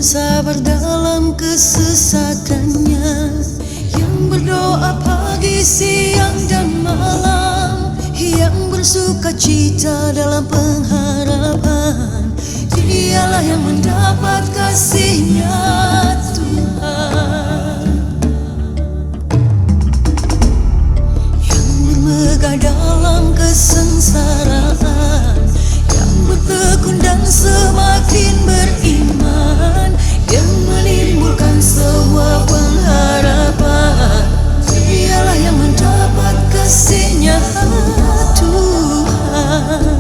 bersabar dalam kesesakannya, yang berdoa pagi, siang, dan malam, yang bersuka cita dalam pengharapan. Dialah yang mendapat kasih-Nya Tuhan, yang bermegah dalam kesengsaraan, yang bertekun dan semakin beriman, yang menimbulkan sebuah pengharapan. Dialah yang mendapat kasih-Nya Tuhan.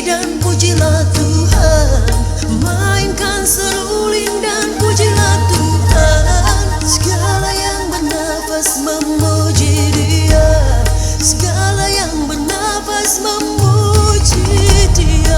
Dan pujilah Tuhan, mainkan seruling dan pujilah Tuhan. Segala yang bernafas memuji Dia, segala yang bernafas memuji Dia.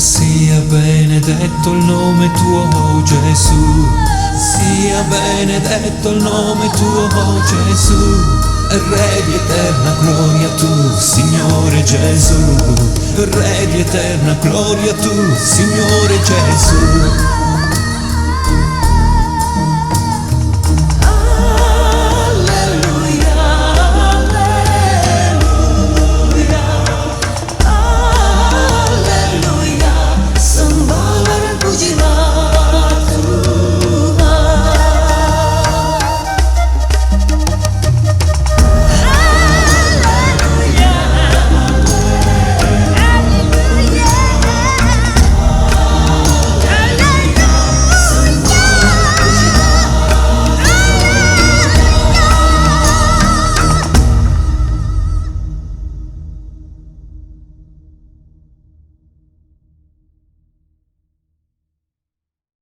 Sia benedetto il nome Tuo, oh Gesù. Sia benedetto il nome Tuo, oh Gesù. Re di eterna gloria Tu, Signore Gesù. Re di eterna gloria Tu, Signore Gesù.